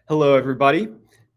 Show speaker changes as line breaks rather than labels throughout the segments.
Hello, everybody.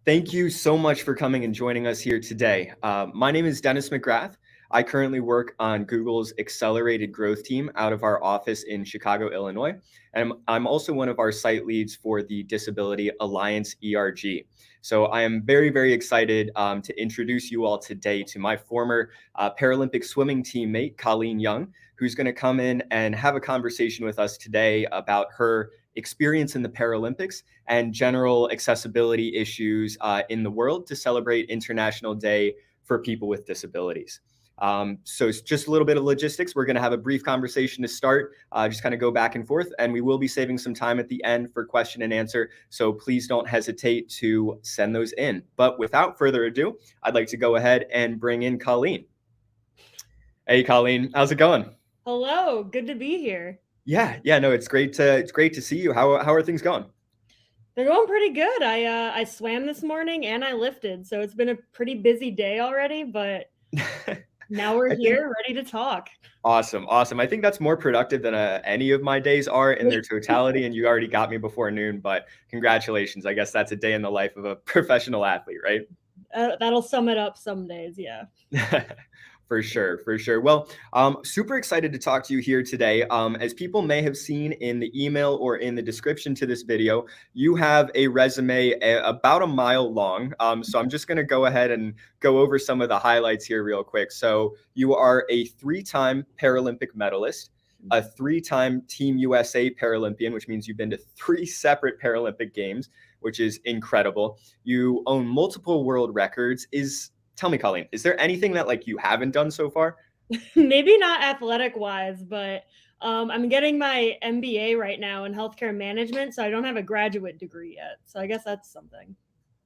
Thank you so much for coming and joining us here today. My name is Denis McGrath. I currently work on Google's accelerated growth team out of our office in Chicago, Illinois. And I'm also one of our site leads for the Disability Alliance ERG. So I am very, very excited to introduce you all today to my former Paralympic swimming teammate, Colleen Young, who's going to come in and have a conversation with us today about her experience in the Paralympics and general accessibility issues in the world to celebrate International Day for People with Disabilities. So it's just a little bit of logistics. We're going to have a brief conversation to start, just kind of go back and forth, and we will be saving some time at the end for question and answer. So please don't hesitate to send those in. But without further ado, I'd like to go ahead and bring in Colleen. Hey, Colleen, how's it going?
Hello, good to be here.
Yeah, no, it's great to see you. How are things going?
They're going pretty good. I swam this morning and I lifted, so it's been a pretty busy day already, but now we're
I think
here ready to talk.
awesome. I think that's more productive than any of my days are in their totality, and you already got me before noon, but congratulations. I guess that's a day in the life of a professional athlete, right?
That'll sum it up some days, yeah.
For sure. Well, super excited to talk to you here today. As people may have seen in the email or in the description to this video, you have a resume about a mile long. So I'm just going to go ahead and go over some of the highlights here real quick. So you are a 3-time Paralympic medalist, a 3-time Team USA Paralympian, which means you've been to 3 separate Paralympic games, which is incredible. You own multiple world records. Tell me, Colleen, is there anything that you haven't done so far?
Maybe not athletic wise, but I'm getting my MBA right now in healthcare management, so I don't have a graduate degree yet. So I guess that's something.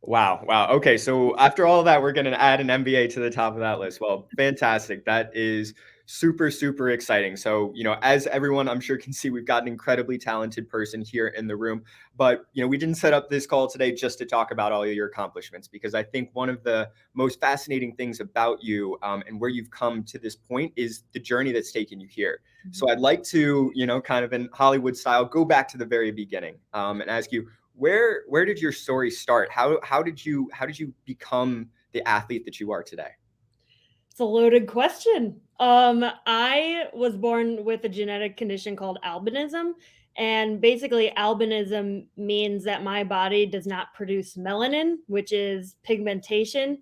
Wow. Okay, so after all of that, we're going to add an MBA to the top of that list. Well, fantastic. That is super exciting. So, as everyone I'm sure can see, we've got an incredibly talented person here in the room. But, we didn't set up this call today just to talk about all of your accomplishments, because I think one of the most fascinating things about you and where you've come to this point is the journey that's taken you here. So I'd like to, kind of in Hollywood style, go back to the very beginning and ask you, where did your story start? How did you become the athlete that you are today?
It's a loaded question. I was born with a genetic condition called albinism. And basically, albinism means that my body does not produce melanin, which is pigmentation.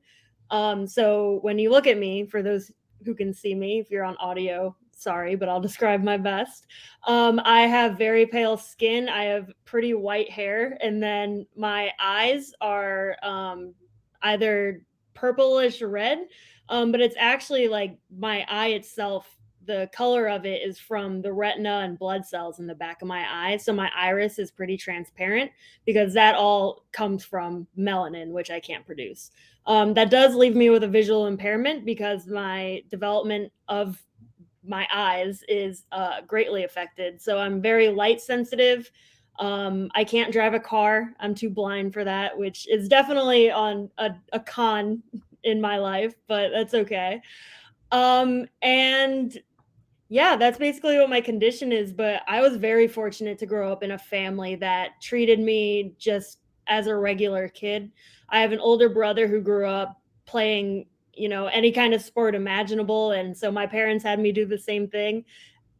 So when you look at me, for those who can see me, if you're on audio, sorry, but I'll describe my best. I have very pale skin. I have pretty white hair. And then my eyes are either purplish red, but it's actually like my eye itself, the color of it is from the retina and blood cells in the back of my eye. So my iris is pretty transparent because that all comes from melanin, which I can't produce. That does leave me with a visual impairment because my development of my eyes is greatly affected. So I'm very light sensitive. I can't drive a car. I'm too blind for that, which is definitely on a con in my life, but that's okay. And yeah, that's basically what my condition is. But I was very fortunate to grow up in a family that treated me just as a regular kid. I have an older brother who grew up playing, any kind of sport imaginable. And so my parents had me do the same thing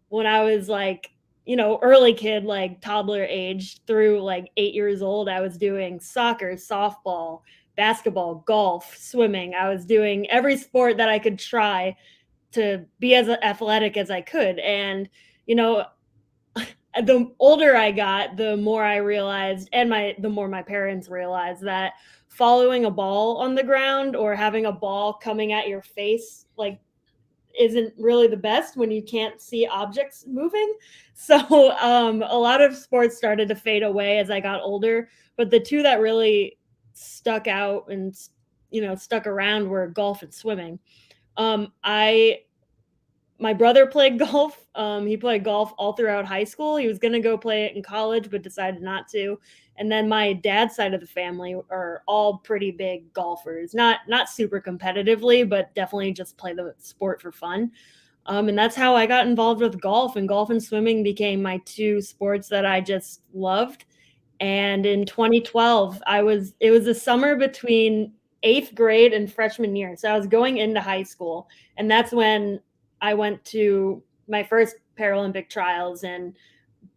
when I was like, early kid, like toddler age through like 8 years old. I was doing soccer, softball, basketball, golf, swimming. I was doing every sport that I could try to be as athletic as I could. And, the older I got, the more I realized, and the more my parents realized that following a ball on the ground or having a ball coming at your face, like, isn't really the best when you can't see objects moving. So a lot of sports started to fade away as I got older, but the two that really stuck out and stuck around were golf and swimming. I My brother played golf. He played golf all throughout high school. He was going to go play it in college, but decided not to. And then my dad's side of the family are all pretty big golfers. Not super competitively, but definitely just play the sport for fun. And that's how I got involved with golf. And golf and swimming became my two sports that I just loved. And in 2012, it was the summer between 8th grade and freshman year. So I was going into high school, and that's when I went to my first Paralympic trials. And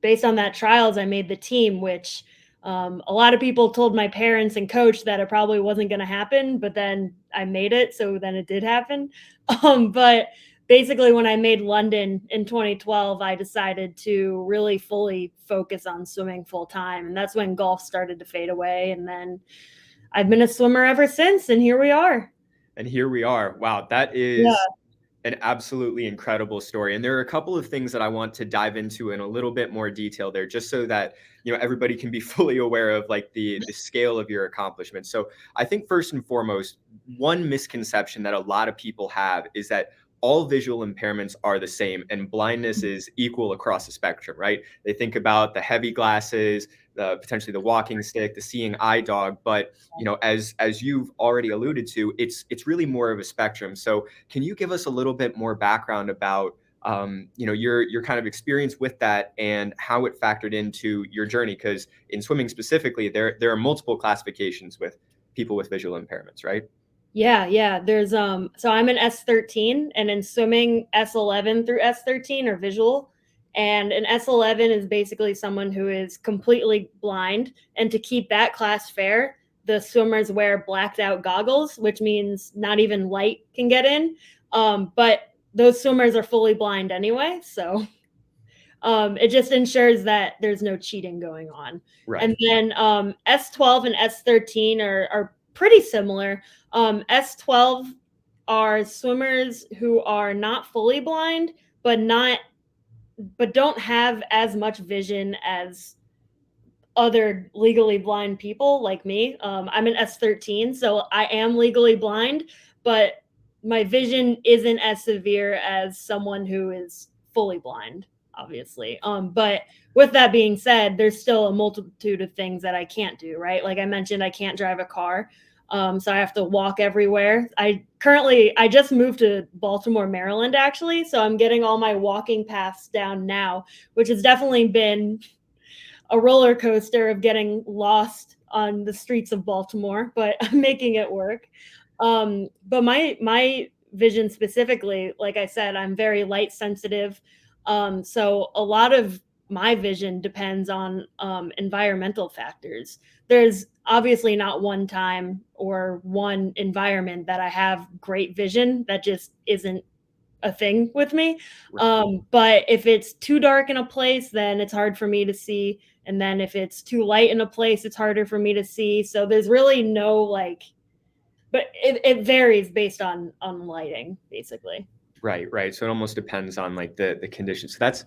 based on that trials, I made the team, which a lot of people told my parents and coach that it probably wasn't going to happen, but then I made it. So then it did happen. But basically, when I made London in 2012, I decided to really fully focus on swimming full time. And that's when golf started to fade away. And then I've been a swimmer ever since. And here we are.
And here we are. Wow, that
Yeah.
is an absolutely incredible story. And there are a couple of things that I want to dive into in a little bit more detail there, just so that everybody can be fully aware of like the scale of your accomplishments. So I think first and foremost, one misconception that a lot of people have is that all visual impairments are the same and blindness is equal across the spectrum, right? They think about the heavy glasses, potentially the walking stick, the seeing eye dog, but as you've already alluded to, it's really more of a spectrum. So can you give us a little bit more background about your kind of experience with that and how it factored into your journey? Because in swimming specifically, there are multiple classifications with people with visual impairments, right?
Yeah. There's so I'm an S13, and in swimming S11 through S13 are visual. And an S11 is basically someone who is completely blind. And to keep that class fair, the swimmers wear blacked out goggles, which means not even light can get in. But those swimmers are fully blind anyway. So it just ensures that there's no cheating going on.
Right.
And then S12 and S13 are pretty similar. S12 are swimmers who are not fully blind, but don't have as much vision as other legally blind people like me. I'm an S13, so I am legally blind, but my vision isn't as severe as someone who is fully blind, obviously. But with that being said, there's still a multitude of things that I can't do, right? Like I mentioned, I can't drive a car. So I have to walk everywhere. I just moved to Baltimore, Maryland, actually. So I'm getting all my walking paths down now, which has definitely been a roller coaster of getting lost on the streets of Baltimore, but I'm making it work. But my vision specifically, like I said, I'm very light sensitive. So a lot of my vision depends on environmental factors. There's obviously not one time or one environment that I have great vision. That just isn't a thing with me.
Right.
But if it's too dark in a place, then it's hard for me to see. And then if it's too light in a place, it's harder for me to see. So there's really no like, but it varies based on lighting, basically.
Right. So it almost depends on like the conditions. So that's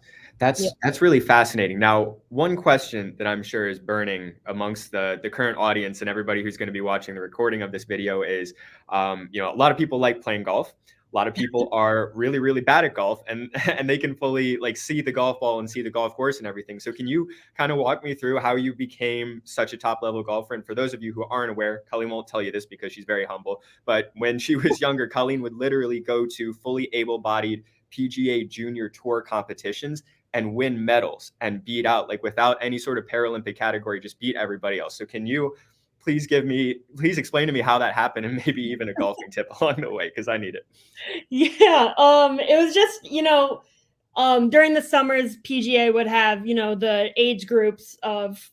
Yeah.
that's really fascinating. Now, one question that I'm sure is burning amongst the current audience and everybody who's going to be watching the recording of this video is, a lot of people like playing golf. A lot of people are really, really bad at golf, and and they can fully like see the golf ball and see the golf course and everything. So can you kind of walk me through how you became such a top level golfer? And for those of you who aren't aware, Colleen won't tell you this because she's very humble, but when she was younger, Colleen would literally go to fully able-bodied PGA Junior Tour competitions and win medals and beat out, like without any sort of Paralympic category, just beat everybody else. So can you please explain to me how that happened and maybe even a golfing tip along the way, because I need it.
Yeah. It was just, during the summers, PGA would have, the age groups of,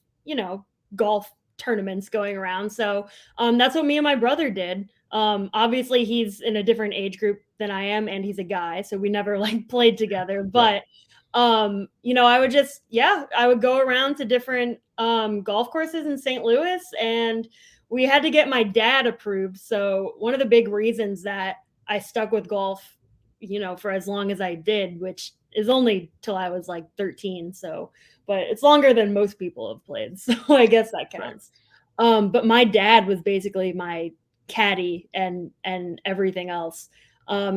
golf tournaments going around. So that's what me and my brother did. Obviously, he's in a different age group than I am, and he's a guy, so we never like played together.
Right.
But I would just, I would go around to different golf courses in St. Louis, and we had to get my dad approved. So one of the big reasons that I stuck with golf, for as long as I did, which is only till I was like 13. So, but it's longer than most people have played. So I guess that
Right.
counts. But my dad was basically my caddy and everything else.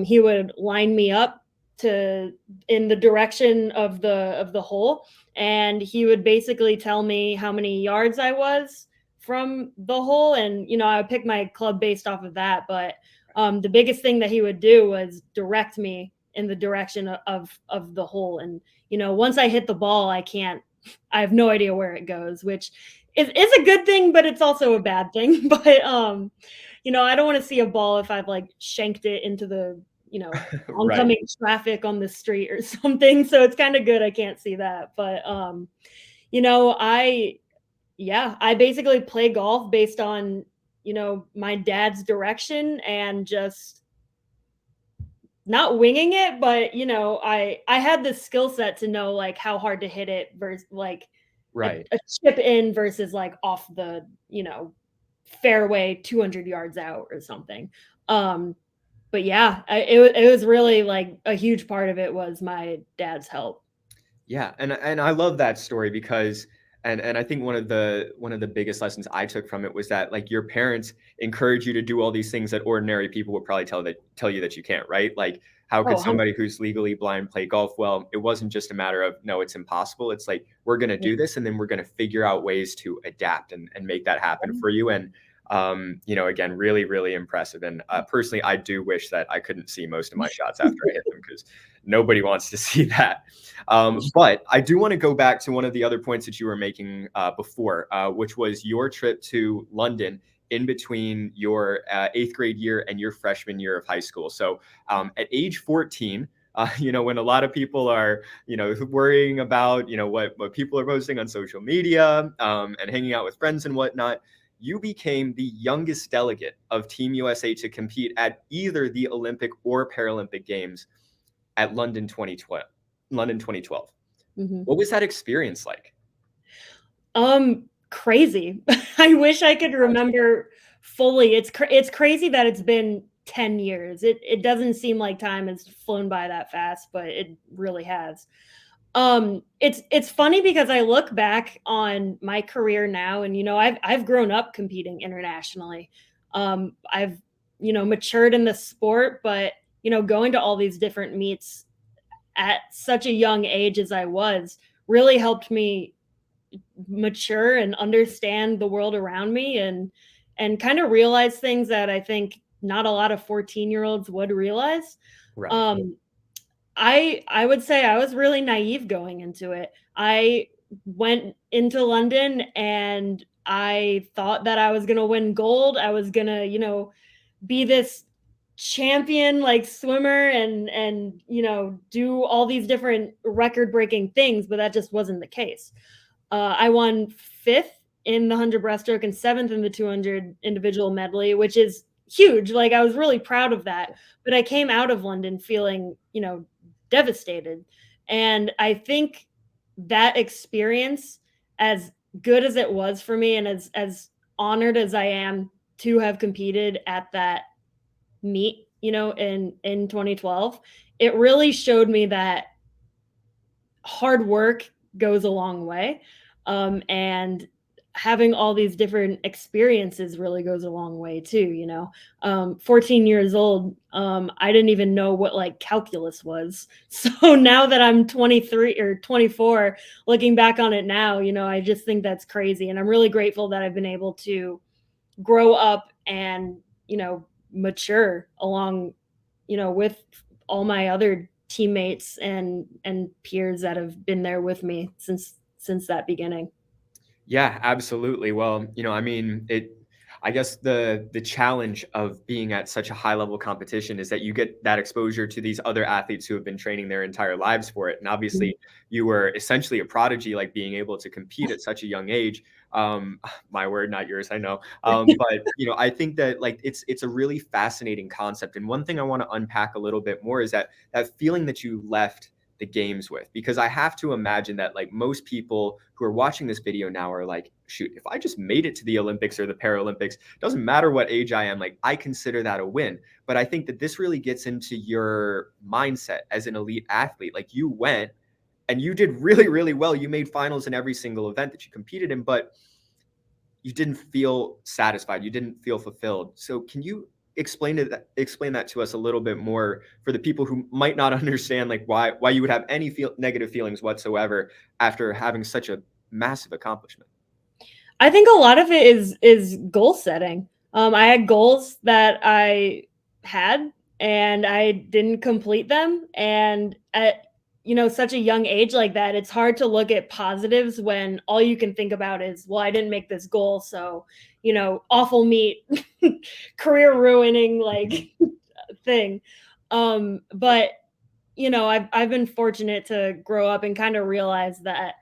He would line me up to in the direction of the hole, and he would basically tell me how many yards I was from the hole, and I would pick my club based off of that. But the biggest thing that he would do was direct me in the direction of the hole. And once I hit the ball, I have no idea where it goes, which it's a good thing, but it's also a bad thing. But I don't want to see a ball if I've like shanked it into the
Right.
oncoming traffic on the street or something. So it's kind of good I can't see that. But you know, I yeah, I basically play golf based on my dad's direction and just not winging it, but I had the skill set to know like how hard to hit it versus like
Right.
a chip in versus like off the fairway 200 yards out or something. Um, but yeah, it was really like a huge part of it was my dad's help.
Yeah, and I love that story because and I think one of the biggest lessons I took from it was that like your parents encourage you to do all these things that ordinary people would probably tell you that you can't, right? Like how
Oh,
could somebody who's legally blind play golf well? It wasn't just a matter of no, it's impossible. It's like we're gonna do this and then we're gonna figure out ways to adapt and make that happen for you. And again, really, really impressive. And personally, I do wish that I couldn't see most of my shots after I hit them because nobody wants to see that. But I do want to go back to one of the other points that you were making before, which was your trip to London in between your eighth grade year and your freshman year of high school. So at age 14, when a lot of people are, worrying about, what people are posting on social media and hanging out with friends and whatnot, you became the youngest delegate of Team USA to compete at either the Olympic or Paralympic Games at London 2012. London 2012.
mhm.
What was that experience like?
Crazy. I wish I could remember fully. It's crazy that it's been 10 years. It doesn't seem like time has flown by that fast, but it really has. It's funny because I look back on my career now and I've grown up competing internationally. I've matured in the sport, but going to all these different meets at such a young age as I was really helped me mature and understand the world around me and kind of realize things that I think not a lot of 14-year-olds would realize.
Right.
Um, I would say I was really naive going into it. I went into London and I thought that I was gonna win gold. I was gonna, be this champion like swimmer and do all these different record breaking things, but that just wasn't the case. I won fifth in the 100 breaststroke and seventh in the 200 individual medley, which is huge. Like I was really proud of that. But I came out of London feeling, devastated. And I think that experience, as good as it was for me, and as honored as I am to have competed at that meet, in 2012, it really showed me that hard work goes a long way. And having all these different experiences really goes a long way too. 14 years old, I didn't even know what like calculus was. So now that I'm 23 or 24, looking back on it now, I just think that's crazy. And I'm really grateful that I've been able to grow up and, mature along, with all my other teammates and peers that have been there with me since that beginning.
Yeah, absolutely. Well, I mean, I guess the challenge of being at such a high level competition is that you get that exposure to these other athletes who have been training their entire lives for it. And
Mhm.
obviously, you were essentially a prodigy, like being able to compete at such a young age. My word, not yours, I know. But I think that like it's a really fascinating concept. And one thing I want to unpack a little bit more is that feeling that you left the games with, because I have to imagine that like most people who are watching this video now are like, shoot, if I just made it to the Olympics or the Paralympics, doesn't matter what age I am, like I consider that a win. But I think that this really gets into your mindset as an elite athlete. Like you went and you did really, really well. You made finals in every single event that you competed in, but you didn't feel satisfied. You didn't feel fulfilled. So can you explain that to us a little bit more for the people who might not understand like why you would have any negative feelings whatsoever after having such a massive accomplishment?
I think a lot of it is goal setting. I had goals that I had and I didn't complete them, and such a young age like that, it's hard to look at positives when all you can think about is, well, I didn't make this goal, so awful meet, career ruining like thing. But I've been fortunate to grow up and kind of realize that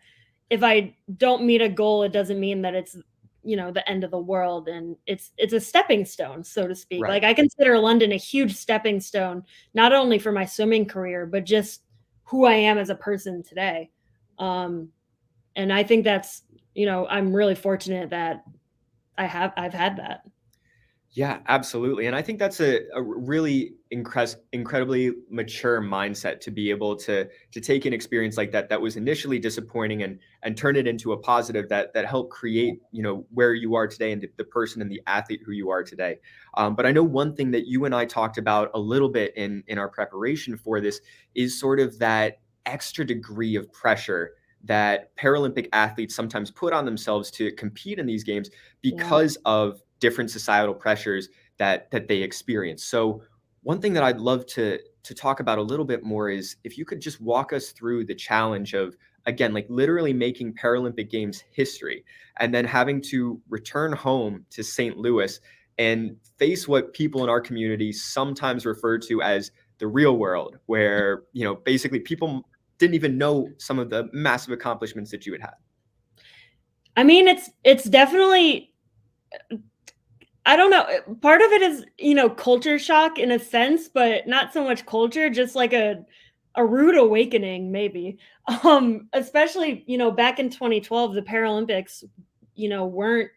if I don't meet a goal, it doesn't mean that it's the end of the world, and it's a stepping stone, so to speak.
Right.
Like, I consider London a huge stepping stone, not only for my swimming career, but just who I am as a person today. And I think that's, I'm really fortunate that I've had that.
Yeah, absolutely. And I think that's a really incredibly mature mindset to be able to take an experience like that that was initially disappointing and turn it into a positive that helped create, where you are today and the person and the athlete who you are today. But I know one thing that you and I talked about a little bit in our preparation for this is sort of that extra degree of pressure that Paralympic athletes sometimes put on themselves to compete in these games
Yeah.
because of different societal pressures that they experience. So one thing that I'd love to talk about a little bit more is if you could just walk us through the challenge of, again, like literally making Paralympic Games history and then having to return home to St. Louis and face what people in our community sometimes refer to as the real world, where basically people didn't even know some of the massive accomplishments that you had had.
I mean, it's definitely, I don't know. Part of it is, culture shock in a sense, but not so much culture, just like a rude awakening, maybe. Especially, back in 2012, the Paralympics, weren't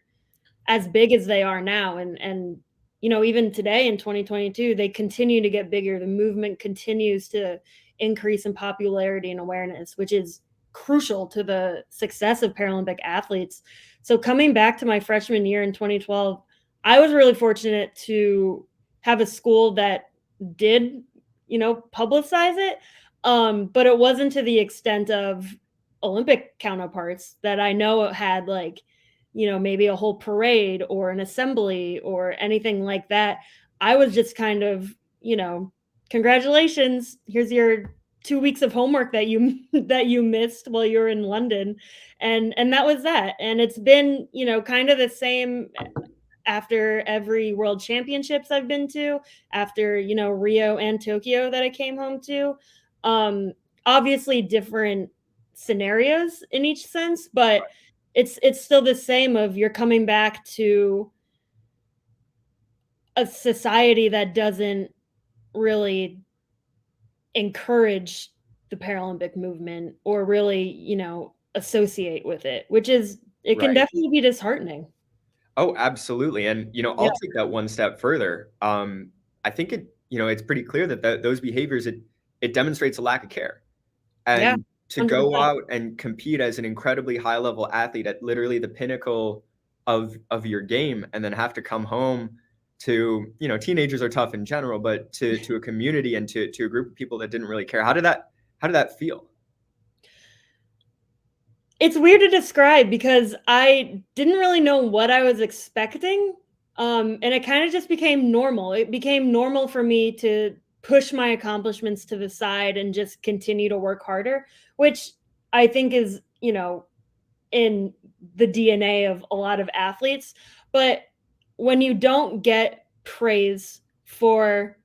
as big as they are now. And even today in 2022, they continue to get bigger. The movement continues to increase in popularity and awareness, which is crucial to the success of Paralympic athletes. So coming back to my freshman year in 2012, I was really fortunate to have a school that did, publicize it. But it wasn't to the extent of Olympic counterparts that I know had, like, maybe a whole parade or an assembly or anything like that. I was just kind of, congratulations, here's your 2 weeks of homework that you that you missed while you were in London. And that was that. And it's been, kind of the same after every world championships I've been to, after, Rio and Tokyo that I came home to. Um, Obviously different scenarios in each sense, but it's still the same of you're coming back to a society that doesn't really encourage the Paralympic movement or really, associate with it, which is, it can
Right.
definitely be disheartening.
Oh, absolutely. And,
Yeah.
I'll take that one step further. I think it's pretty clear that those behaviors, it demonstrates a lack of care.
Yeah.
And to go
100%.
out and compete as an incredibly high level athlete at literally the pinnacle of your game and then have to come home to, teenagers are tough in general, but to a community and to a group of people that didn't really care. How did that feel?
It's weird to describe because I didn't really know what I was expecting, and it kinda just became normal. It became normal for me to push my accomplishments to the side and just continue to work harder, which I think is, in the DNA of a lot of athletes. But when you don't get praise for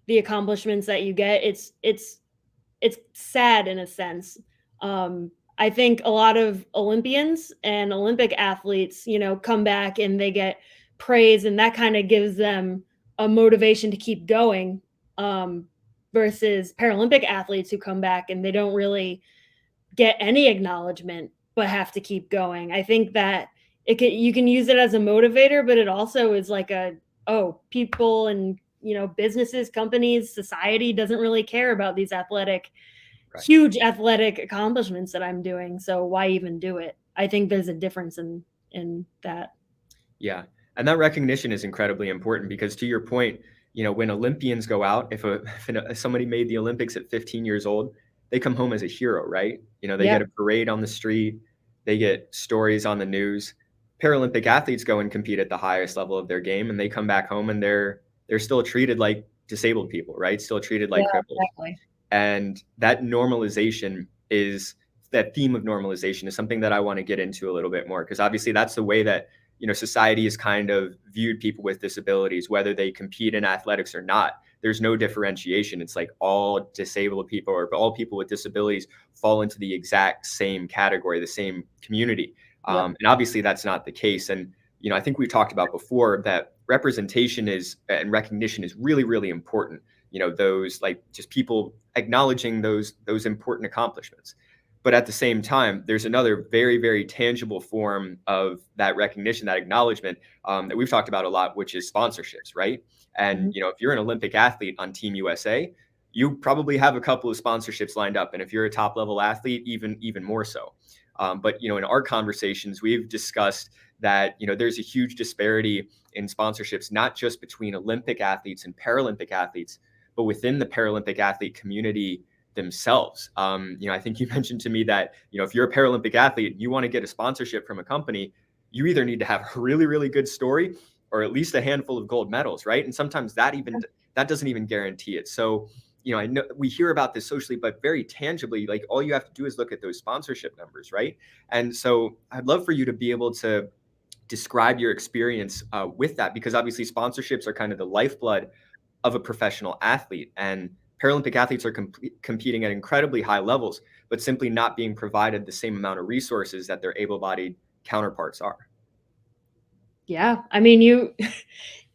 the accomplishments that you get, it's sad in a sense. I think a lot of Olympians and Olympic athletes, come back and they get praise, and that kind of gives them a motivation to keep going. Um, Versus Paralympic athletes who come back and they don't really get any acknowledgement but have to keep going. I think that you can use it as a motivator, but it also is like oh, people and, businesses, companies, society doesn't really care about these
Right.
huge athletic accomplishments that I'm doing. So why even do it? I think there's a difference in that.
Yeah. And that recognition is incredibly important because to your point, when Olympians go out, if somebody made the Olympics at 15 years old, they come home as a hero, right? They
Yeah.
get a parade on the street, they get stories on the news. Paralympic athletes go and compete at the highest level of their game and they come back home and they're still treated like disabled people, right? Still treated
Yeah,
like cripples.
exactly.
And that normalization is that theme of normalization is something that I want to get into a little bit more, because obviously that's the way that society has kind of viewed people with disabilities, whether they compete in athletics or not. There's no differentiation. It's like all disabled people or all people with disabilities fall into the exact same category, the same community.
Yep.
And obviously that's not the case. And I think we talked about before that representation is and recognition is really, really important. Those like just people acknowledging those important accomplishments. But at the same time, there's another very, very tangible form of that recognition, that acknowledgement, that we've talked about a lot, which is sponsorships, right? And
Mhm.
if you're an Olympic athlete on Team USA, you probably have a couple of sponsorships lined up, and if you're a top level athlete, even more so. But in our conversations, we've discussed that there's a huge disparity in sponsorships, not just between Olympic athletes and Paralympic athletes, but within the Paralympic athlete community themselves. I think you mentioned to me that if you're a Paralympic athlete and you want to get a sponsorship from a company, you either need to have a really, really good story or at least a handful of gold medals, right? And sometimes that doesn't even guarantee it. So I know we hear about this socially, but very tangibly, like all you have to do is look at those sponsorship numbers, right? And so I'd love for you to be able to describe your experience with that, because obviously sponsorships are kind of the lifeblood of a professional athlete, and Paralympic athletes are competing at incredibly high levels, but simply not being provided the same amount of resources that their able-bodied counterparts are.
Yeah, I mean, you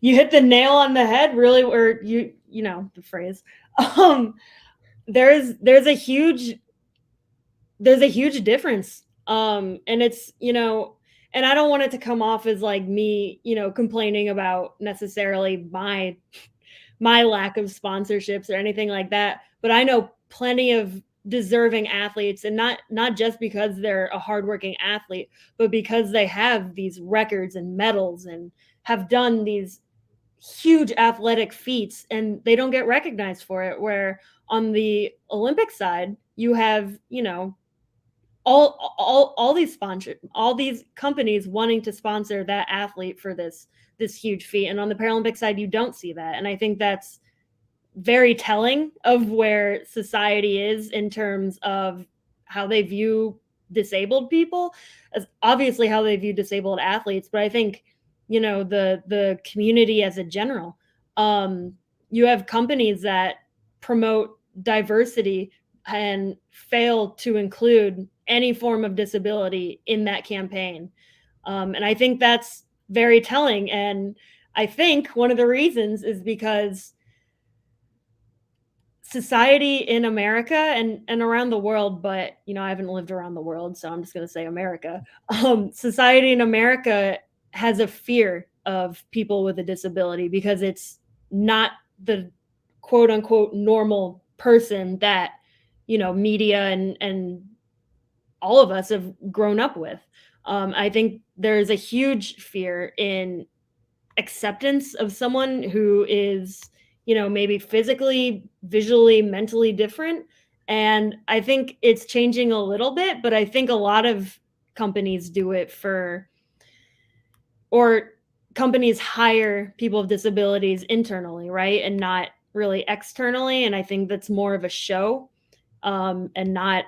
you hit the nail on the head, really, or you know the phrase. Um, there's a huge difference, and it's and I don't want it to come off as like me, complaining about necessarily my lack of sponsorships or anything like that. But I know plenty of deserving athletes, and not just because they're a hardworking athlete, but because they have these records and medals and have done these huge athletic feats, and they don't get recognized for it. Where on the Olympic side, you have, all these all these companies wanting to sponsor that athlete for this huge feat, and on the Paralympic side you don't see that. And I think that's very telling of where society is in terms of how they view disabled people, as obviously how they view disabled athletes, but I think the community as a general. um you have companies that promote diversity and fail to include any form of disability in that campaign. And I think that's very telling, and I think one of the reasons is because society in America and around the world, but I haven't lived around the world, so I'm just going to say America. Society in America has a fear of people with a disability because it's not the quote unquote normal person that media and all of us have grown up with. I think there's a huge fear in acceptance of someone who is, maybe physically, visually, mentally different. And I think it's changing a little bit, but I think a lot of companies do it or companies hire people with disabilities internally, right? And not really externally. And I think that's more of a show, and not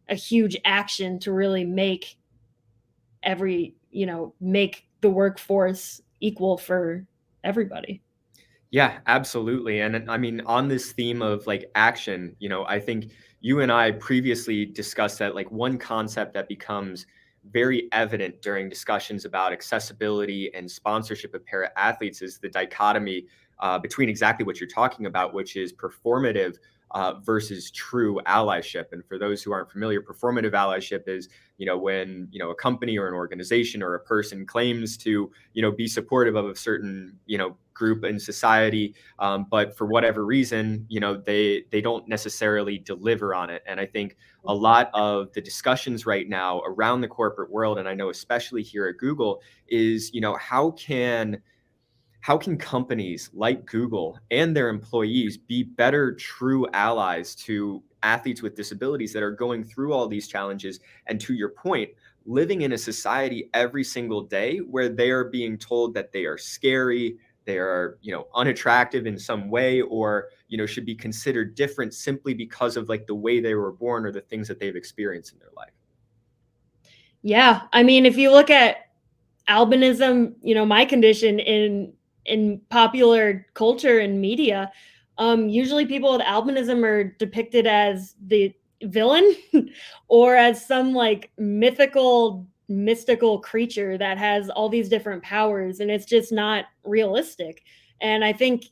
a huge action to really make the workforce equal for everybody.
Yeah, absolutely. And I mean, on this theme of like action, I think you and I previously discussed that like one concept that becomes very evident during discussions about accessibility and sponsorship of para athletes is the dichotomy between exactly what you're talking about, which is performative versus true allyship. And for those who aren't familiar, performative allyship is, when, a company or an organization or a person claims to, be supportive of a certain, group in society, but for whatever reason, they don't necessarily deliver on it. And I think a lot of the discussions right now around the corporate world, and I know especially here at Google, is how can companies like Google and their employees be better true allies to athletes with disabilities that are going through all these challenges, and to your point, living in a society every single day where they are being told that they are scary, they are, unattractive in some way, or, should be considered different simply because of like the way they were born or the things that they've experienced in their life.
Yeah, I mean, if you look at albinism, my condition in popular culture and media, usually people with albinism are depicted as the villain or as some like mystical creature that has all these different powers, and it's just not realistic. And I think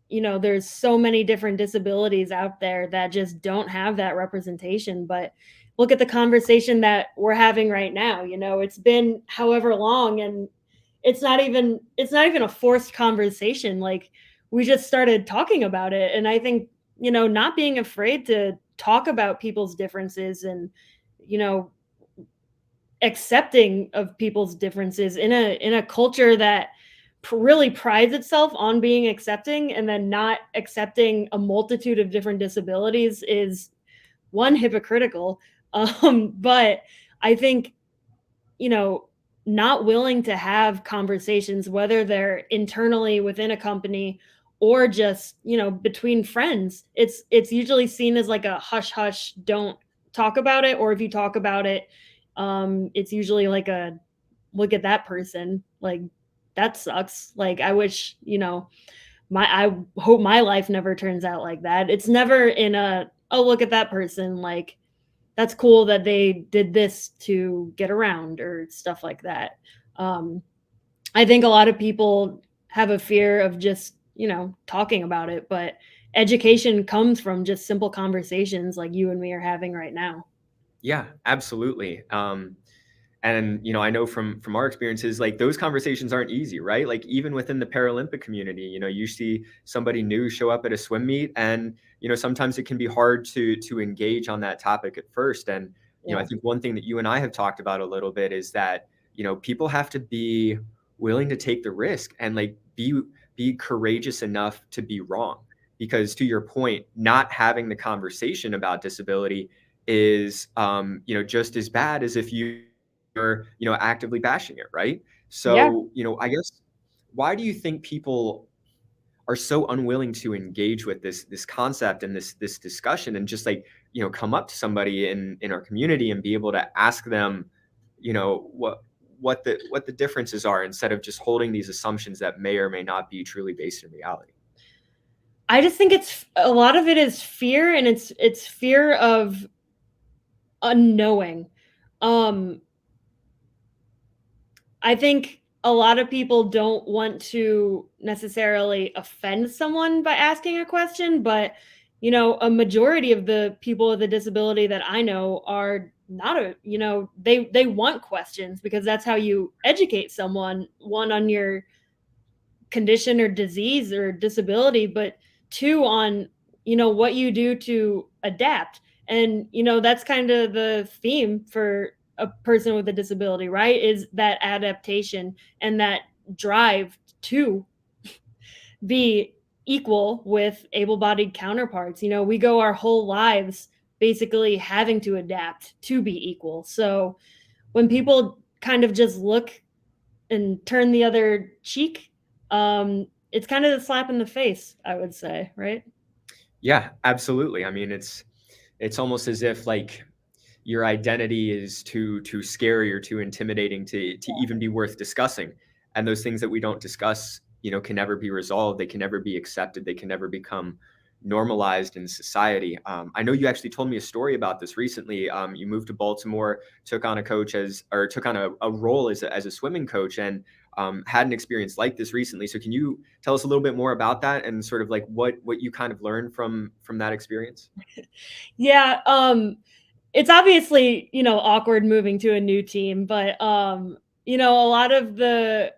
there's so many different disabilities out there that just don't have that representation. But look at the conversation that we're having right now. It's been however long, and it's not even a forced conversation. Like, we just started talking about it. And I think, not being afraid to talk about people's differences, and you know accepting of people's differences in a culture that really prides itself on being accepting, and then not accepting a multitude of different disabilities is one, hypocritical. But I think, you know not willing to have conversations, whether they're internally within a company or just between friends, it's usually seen as like a hush hush, don't talk about it. Or if you talk about it, it's usually like a, look at that person, like, that sucks. Like, I wish, I hope my life never turns out like that. It's never in a, oh, look at that person, like, that's cool that they did this to get around or stuff like that. Um, I think a lot of people have a fear of just, talking about it, but education comes from just simple conversations like you and me are having right now.
Yeah, absolutely. And I know from our experiences, like those conversations aren't easy, right? Like even within the Paralympic community, you see somebody new show up at a swim meet, and sometimes it can be hard to engage on that topic at first. And I
Yeah.
think one thing that you and I have talked about a little bit is that people have to be willing to take the risk and like be courageous enough to be wrong. Because to your point, not having the conversation about disability is just as bad as if you're actively bashing it, right?
Yeah.
So I guess, why do you think people are so unwilling to engage with this concept and this discussion, and just like come up to somebody in our community and be able to ask them what the differences are, instead of just holding these assumptions that may or may not be truly based in reality?
I just think it's a lot of it is fear, and it's fear of unknowing. Um, I think a lot of people don't want to necessarily offend someone by asking a question, but a majority of the people with a disability that I know are not they want questions, because that's how you educate someone, one, on your condition or disease or disability, but two, on what you do to adapt. And that's kind of the theme for a person with a disability, right? Is that adaptation and that drive to be equal with able-bodied counterparts. We go our whole lives basically having to adapt to be equal. So when people kind of just look and turn the other cheek, it's kind of a slap in the face, I would say, right?
Yeah, absolutely. I mean, it's almost as if like your identity is too scary or too intimidating to even be worth discussing. And those things that we don't discuss, can never be resolved. They can never be accepted. They can never become normalized in society. I know you actually told me a story about this recently. You moved to Baltimore, took on a role as a swimming coach, and had an experience like this recently. So can you tell us a little bit more about that, and sort of like what you kind of learned from that experience?
Yeah, it's obviously, awkward moving to a new team, but a lot of the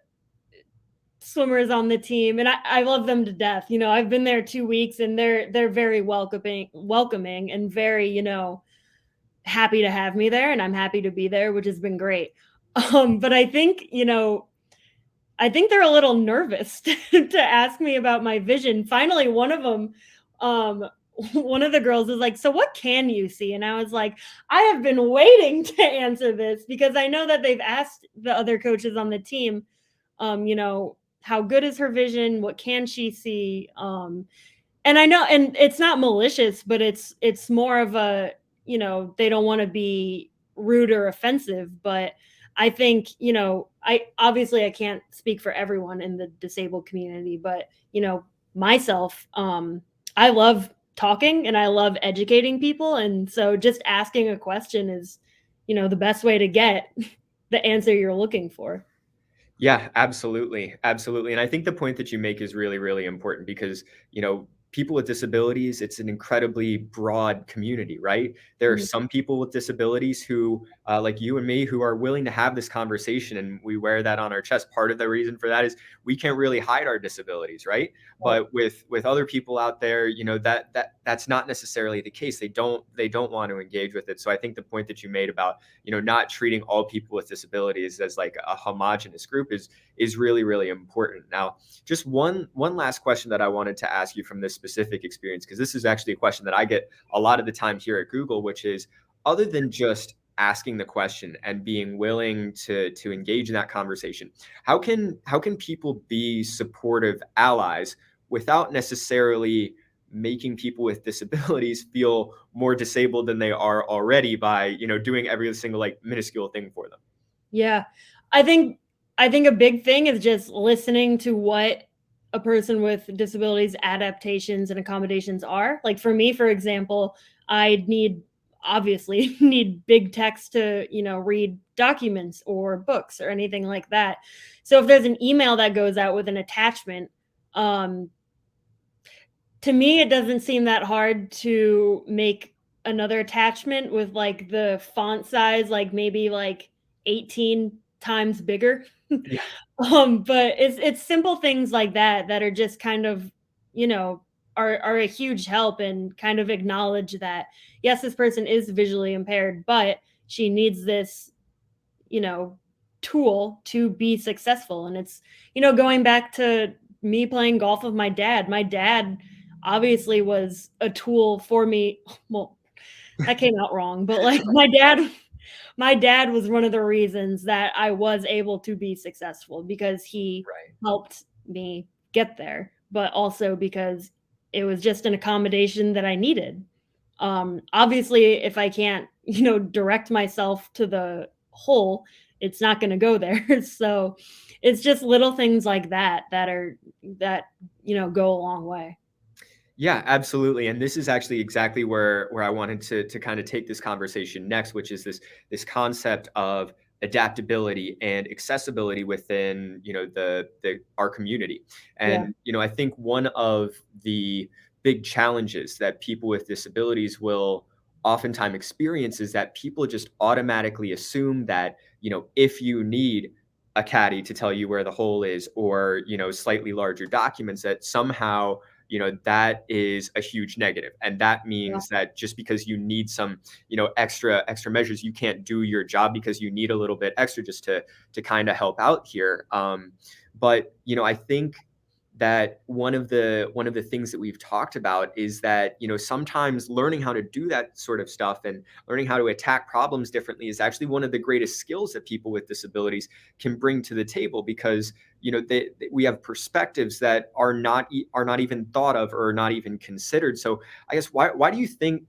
swimmers on the team, and I love them to death. I've been there 2 weeks, and they're very welcoming and very, happy to have me there, and I'm happy to be there, which has been great. But I think they're a little nervous to ask me about my vision. Finally, one of them, um, one of the girls was like, "So what can you see?" And I was like, "I have been waiting to answer this, because I know that they've asked the other coaches on the team, um, you know, how good is her vision? What can she see? And I know, and it's not malicious, but it's more of a, they don't want to be rude or offensive, but I think, I obviously I can't speak for everyone in the disabled community, but myself, I love talking and I love educating people, and so just asking a question is, the best way to get the answer you're looking for.
Yeah, absolutely. Absolutely. And I think the point that you make is really, really important because, people with disabilities, it's an incredibly broad community, right? There are
Mhm.
some people with disabilities who, like you and me, who are willing to have this conversation, and we wear that on our chest. Part of the reason for that is we can't really hide our disabilities, right?
Right.
But with other people out there, that's not necessarily the case. They don't want to engage with it. So I think the point that you made about not treating all people with disabilities as like a homogenous group is really, really important. Now, just one last question that I wanted to ask you from this specific experience, because this is actually a question that I get a lot of the time here at Google, which is, other than just asking the question and being willing to engage in that conversation, how can people be supportive allies without necessarily making people with disabilities feel more disabled than they are already by doing every single like minuscule thing for them?
Yeah. I think I think a big thing is just listening to what a person with disabilities adaptations and accommodations are. Like for me, for example, I need obviously need big text to, read documents or books or anything like that. So if there's an email that goes out with an attachment, um to me, it doesn't seem that hard to make another attachment with, like, the font size, like, maybe, like, 18 times bigger.
Yeah.
But it's simple things like that that are just kind of, are a huge help, and kind of acknowledge that, yes, this person is visually impaired, but she needs this, you know, tool to be successful. And it's, going back to me playing golf with my dad. My dad obviously was a tool for me. Well, that came out wrong, but like my dad was one of the reasons that I was able to be successful, because he
Right.
helped me get there, but also because it was just an accommodation that I needed. Obviously, if I can't, direct myself to the hole, it's not going to go there. So it's just little things like that that go a long way.
Yeah, absolutely. And this is actually exactly where I wanted to kind of take this conversation next, which is this concept of adaptability and accessibility within, the our community.
Yeah.
And, I think one of the big challenges that people with disabilities will oftentimes experience is that people just automatically assume that, if you need a caddy to tell you where the hole is, or, slightly larger documents, that somehow that is a huge negative. And that
Yeah.
means that just because you need some, extra measures, you can't do your job because you need a little bit extra just to kind of help out here. But I think that one of the things that we've talked about is that sometimes learning how to do that sort of stuff and learning how to attack problems differently is actually one of the greatest skills that people with disabilities can bring to the table, because we have perspectives that are not even thought of or not even considered. So I guess, why do you think,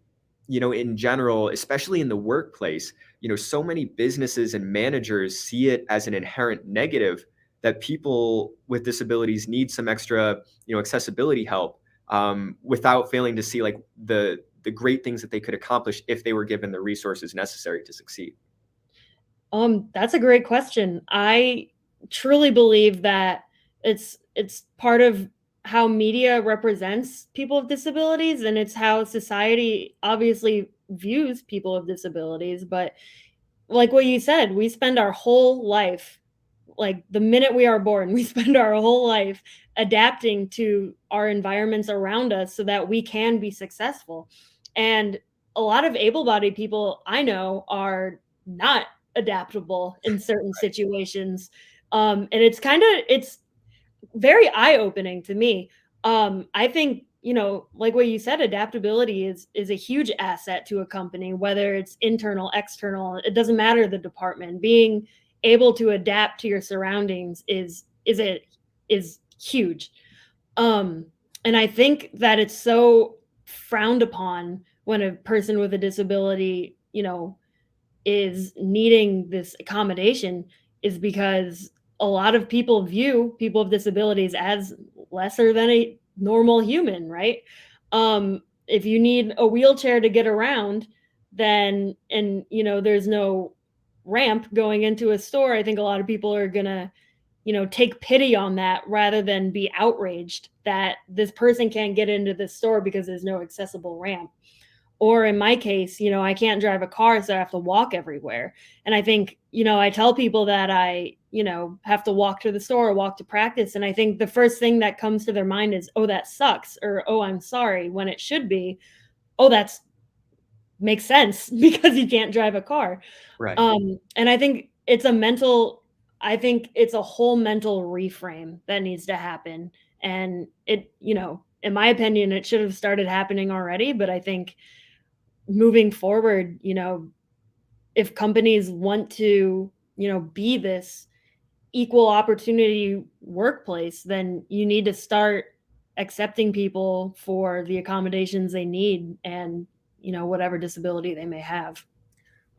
in general, especially in the workplace, so many businesses and managers see it as an inherent negative that people with disabilities need some extra, accessibility help, without failing to see like the great things that they could accomplish if they were given the resources necessary to succeed?
That's a great question. I truly believe that it's part of how media represents people with disabilities, and it's how society obviously views people with disabilities. But like what you said, we spend our whole life, like the minute we are born, we spend our whole life adapting to our environments around us so that we can be successful. And a lot of able-bodied people I know are not adaptable in certain situations. And it's very eye-opening to me. I think, like what you said, adaptability is a huge asset to a company, whether it's internal, external, it doesn't matter the department. Being able to adapt to your surroundings is a is huge. And I think that it's so frowned upon when a person with a disability, is needing this accommodation is because a lot of people view people with disabilities as lesser than a normal human, right? If you need a wheelchair to get around, then and there's no ramp going into a store, I think a lot of people are gonna take pity on that rather than be outraged that this person can't get into the store because there's no accessible ramp. Or in my case, I can't drive a car, so I have to walk everywhere. And I think, I tell people that I, have to walk to the store or walk to practice. And I think the first thing that comes to their mind is, oh, that sucks, or oh, I'm sorry, when it should be, oh, that's makes sense because you can't drive a car.
Right.
And I think it's a whole mental reframe that needs to happen. And in my opinion, it should have started happening already. But I think moving forward, if companies want to, be this equal opportunity workplace, then you need to start accepting people for the accommodations they need and, whatever disability they may have.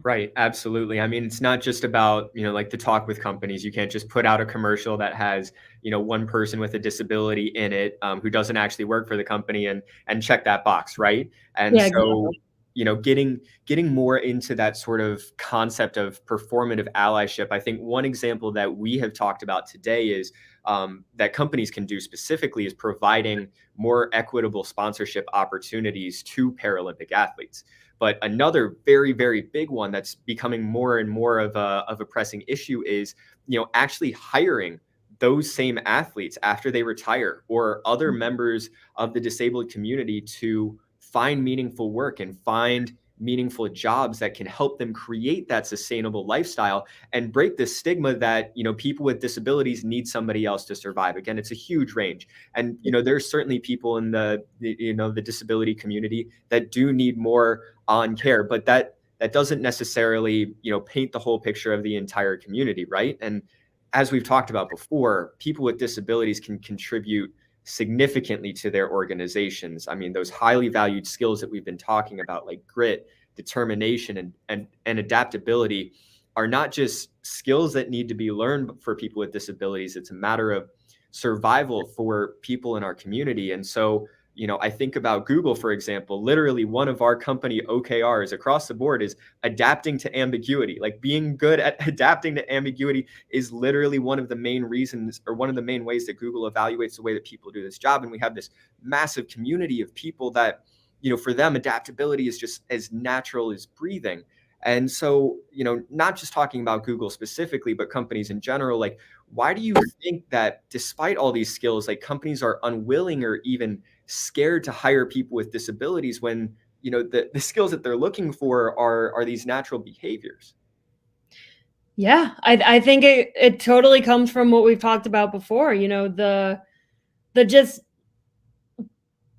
Right, absolutely. I mean, it's not just about, like the talk with companies. You can't just put out a commercial that has, one person with a disability in it, who doesn't actually work for the company and check that box, right? And
Yeah,
so,
exactly.
getting more into that sort of concept of performative allyship. I think one example that we have talked about today is that companies can do specifically is providing more equitable sponsorship opportunities to Paralympic athletes. But another very, very big one that's becoming more and more of a pressing issue is, actually hiring those same athletes after they retire or other members of the disabled community to find meaningful work and find meaningful jobs that can help them create that sustainable lifestyle and break the stigma that, people with disabilities need somebody else to survive. Again, it's a huge range. And, there's certainly people in the disability community that do need more on care, but that doesn't necessarily, paint the whole picture of the entire community, right? And as we've talked about before, people with disabilities can contribute significantly to their organizations. I mean, those highly valued skills that we've been talking about, like grit, determination, and adaptability, are not just skills that need to be learned for people with disabilities. It's a matter of survival for people in our community. And so, I think about Google, for example. Literally, one of our company OKRs across the board is adapting to ambiguity. Like, being good at adapting to ambiguity is literally one of the main reasons, or one of the main ways, that Google evaluates the way that people do this job. And we have this massive community of people that, for them, adaptability is just as natural as breathing. And so, not just talking about Google specifically, but companies in general, like, why do you think that despite all these skills, like, companies are unwilling or even scared to hire people with disabilities when, the skills that they're looking for are these natural behaviors?
Yeah, I think it totally comes from what we've talked about before, the just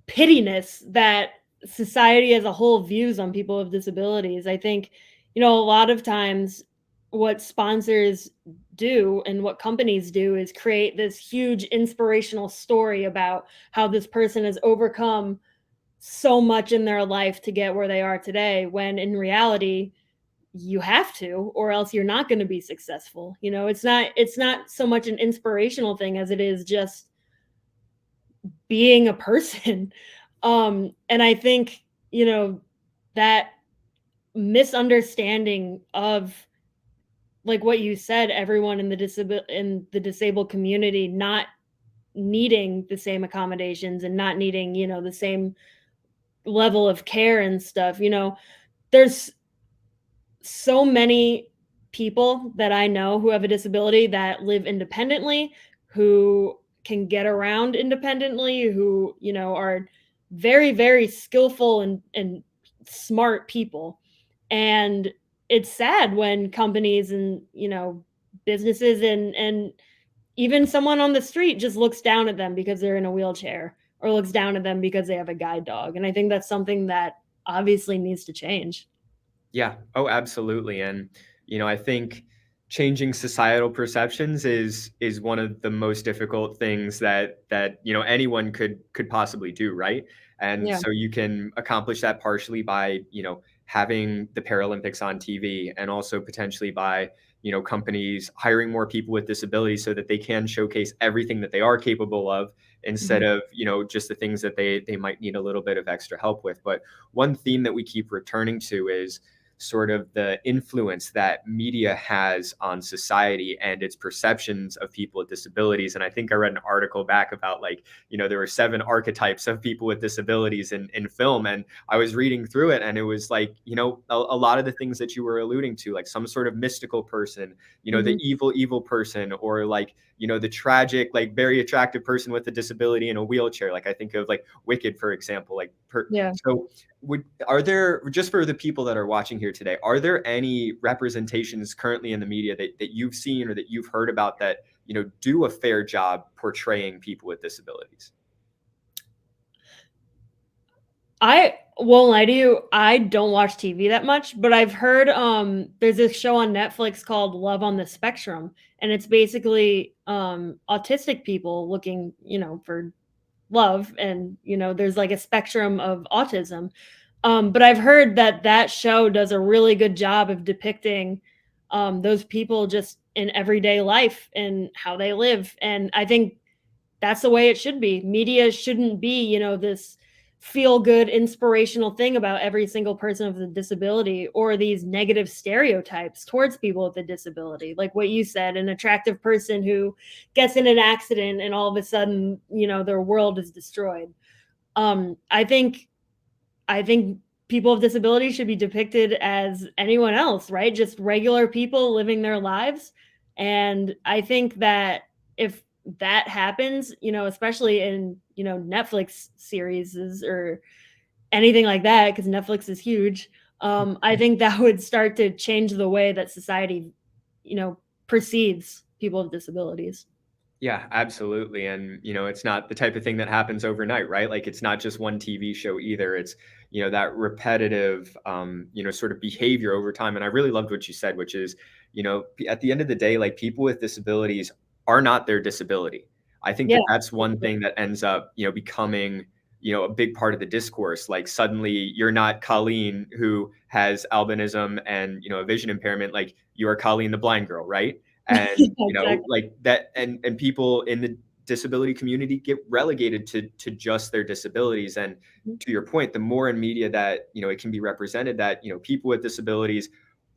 pittiness that society as a whole views on people with disabilities. I think, a lot of times what sponsors do and what companies do is create this huge inspirational story about how this person has overcome so much in their life to get where they are today, when in reality you have to, or else you're not going to be successful. It's not so much an inspirational thing as it is just being a person. And I think, that misunderstanding of, like what you said, everyone in the disabled community not needing the same accommodations and not needing, the same level of care and stuff. There's so many people that I know who have a disability that live independently, who can get around independently, who, are very, very skillful and smart people. And it's sad when companies and, businesses and even someone on the street just looks down at them because they're in a wheelchair or looks down at them because they have a guide dog. And I think that's something that obviously needs to change.
Yeah. Oh, absolutely. And, I think changing societal perceptions is one of the most difficult things that anyone could possibly do, right? And
Yeah.
so you can accomplish that partially by having the Paralympics on TV, and also potentially by companies hiring more people with disabilities so that they can showcase everything that they are capable of, instead
Mhm.
of just the things that they might need a little bit of extra help with. But one theme that we keep returning to is sort of the influence that media has on society and its perceptions of people with disabilities. And I think I read an article back about, like, there were 7 archetypes of people with disabilities in film. And I was reading through it, and it was like, a lot of the things that you were alluding to, like some sort of mystical person, the
Mhm.
evil person, or like, the tragic, like very attractive person with a disability in a wheelchair. Like I think of like Wicked, for example,
Yeah.
so are there, just for the people that are watching here today, are there any representations currently in the media that you've seen or that you've heard about that, do a fair job portraying people with disabilities?
I won't lie to you, I don't watch TV that much, but I've heard, there's this show on Netflix called Love on the Spectrum, and it's basically, autistic people looking, for love, and, there's like a spectrum of autism. But I've heard that that show does a really good job of depicting, those people just in everyday life and how they live, and I think that's the way it should be. Media shouldn't be, this feel good inspirational thing about every single person with a disability, or these negative stereotypes towards people with a disability. Like what you said, an attractive person who gets in an accident and all of a sudden, their world is destroyed. I think people with disabilities should be depicted as anyone else, right? Just regular people living their lives. And I think that if that happens, especially in, Netflix series or anything like that, because Netflix is huge, I think that would start to change the way that society, you know, perceives people with disabilities.
Yeah, absolutely. And, it's not the type of thing that happens overnight, right? Like it's not just one TV show either. It's, that repetitive, sort of behavior over time. And I really loved what you said, which is, at the end of the day, like people with disabilities are not their disability. I think
Yeah.
that that's one thing that ends up, becoming, a big part of the discourse. Like suddenly you're not Colleen who has albinism and, a vision impairment. Like you are Colleen, the blind girl, right? And
Exactly.
like that, and people in the disability community get relegated to just their disabilities. And
Mhm.
to your point, the more in media that it can be represented that people with disabilities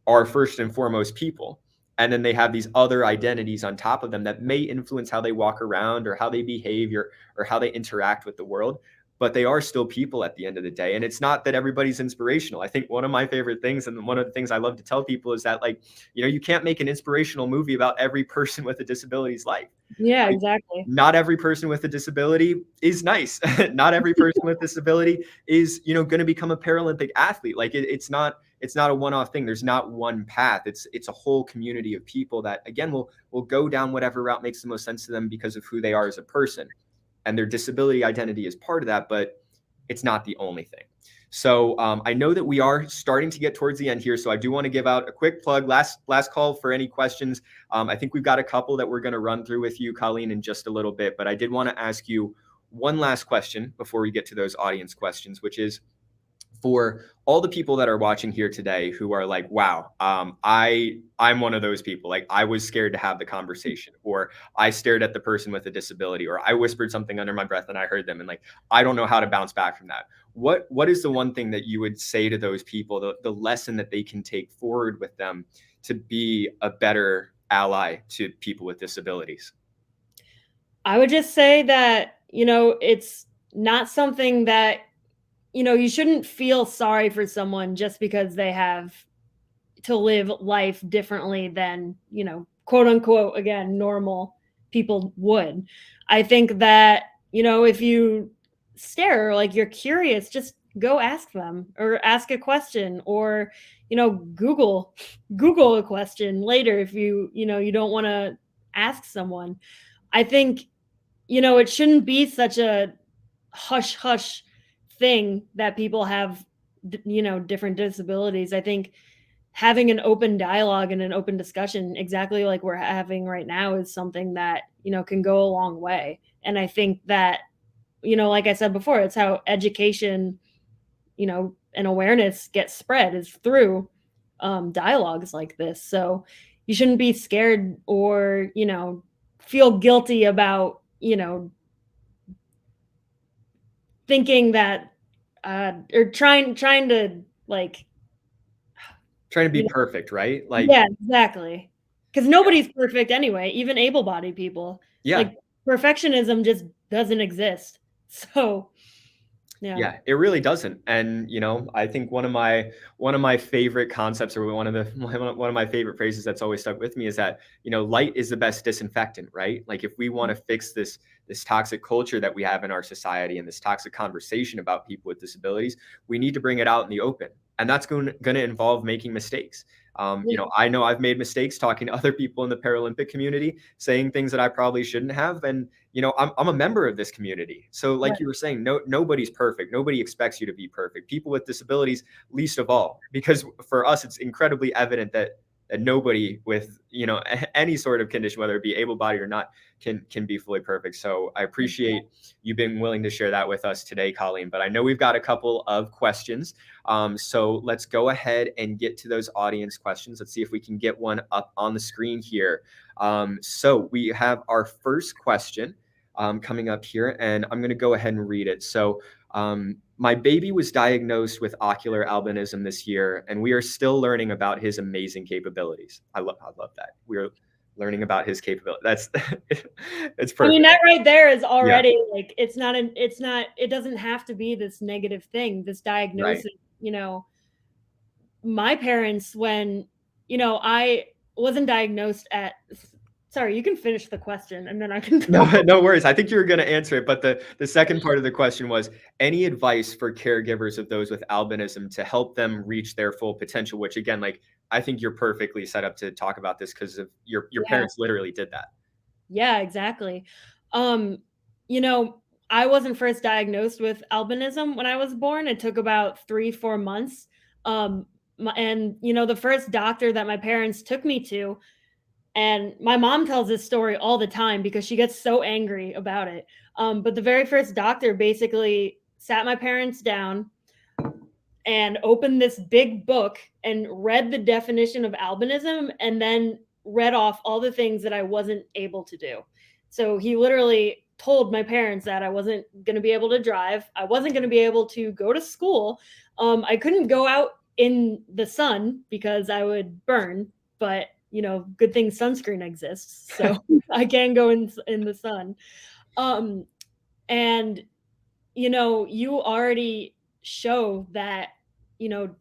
are first and foremost people, and then they have these other identities on top of them that may influence how they walk around or how they behave, or how they interact with the world, but they are still people at the end of the day. And it's not that everybody's inspirational. I think one of my favorite things, and one of the things I love to tell people, is that, like, you can't make an inspirational movie about every person with a disability's life.
Yeah,
Like,
exactly.
not every person with a disability is nice. Not every person with disability is, going to become a Paralympic athlete. Like it's not a one-off thing. There's not one path. It's a whole community of people that, again, will go down whatever route makes the most sense to them because of who they are as a person. And their disability identity is part of that, but it's not the only thing. So I know that we are starting to get towards the end here, so I do want to give out a quick plug. Last call for any questions. I think we've got a couple that we're going to run through with you, Colleen, in just a little bit. But I did want to ask you one last question before we get to those audience questions, which is, for all the people that are watching here today who are like, wow, I'm one of those people. Like I was scared to have the conversation, or I stared at the person with a disability, or I whispered something under my breath and I heard them, and like I don't know how to bounce back from that. What is the one thing that you would say to those people, the lesson that they can take forward with them to be a better ally to people with disabilities?
I would just say that, it's not something that, you shouldn't feel sorry for someone just because they have to live life differently than, quote unquote, again, normal people would. I think that, if you stare, like you're curious, just go ask them or ask a question, or, Google, Google a question later if you don't want to ask someone. I think, it shouldn't be such a hush hush thing that people have different disabilities. I think having an open dialogue and an open discussion, exactly like we're having right now, is something that, can go a long way. And I think that, like I said before, it's how education, and awareness gets spread, is through dialogues like this. So you shouldn't be scared or, feel guilty about, thinking that, or trying to like,
Trying to be perfect, right? Like,
yeah, exactly. Because nobody's perfect anyway, even able-bodied people.
yeah.
Like, perfectionism just doesn't exist. So, yeah.
Yeah, it really doesn't. And, I think one of my favorite concepts, or one of my favorite phrases that's always stuck with me, is that, light is the best disinfectant, right? Like, if we want to fix this toxic culture that we have in our society and this toxic conversation about people with disabilities, we need to bring it out in the open. And that's going to involve making mistakes.
Yeah.
I know I've made mistakes talking to other people in the Paralympic community, saying things that I probably shouldn't have. And I'm a member of this community. So like
Right.
you were saying, nobody's perfect. Nobody expects you to be perfect. People with disabilities, least of all, because for us, it's incredibly evident that nobody with, any sort of condition, whether it be able-bodied or not, can be fully perfect. So I appreciate you being willing to share that with us today, Colleen. But I know we've got a couple of questions. So let's go ahead and get to those audience questions. Let's see if we can get one up on the screen here. So we have our first question coming up here, and I'm going to go ahead and read it. So my baby was diagnosed with ocular albinism this year, and we are still learning about his amazing capabilities. I love that. We're learning about his capability. That's it's perfect.
I mean, that right there is
Yeah,
already like, it doesn't have to be this negative thing, this
right.
diagnosis. My parents, when, I wasn't diagnosed at, sorry, you can finish the question and then I can
No,
go.
no worries. I think you were going to answer it, but the second part of the question was, any advice for caregivers of those with albinism to help them reach their full potential? Which again, like, I think you're perfectly set up to talk about this because of your
Yeah.
parents literally did that.
Yeah, exactly. Um, you know, I wasn't first diagnosed with albinism when I was born. It took about 3, 4 months. And the first doctor that my parents took me to, and my mom tells this story all the time because she gets so angry about it. But the very first doctor basically sat my parents down and opened this big book and read the definition of albinism and then read off all the things that I wasn't able to do. So he literally told my parents that I wasn't going to be able to drive. I wasn't going to be able to go to school. I couldn't go out in the sun because I would burn, but good thing sunscreen exists. So I can go in the sun. Um, and you already show that,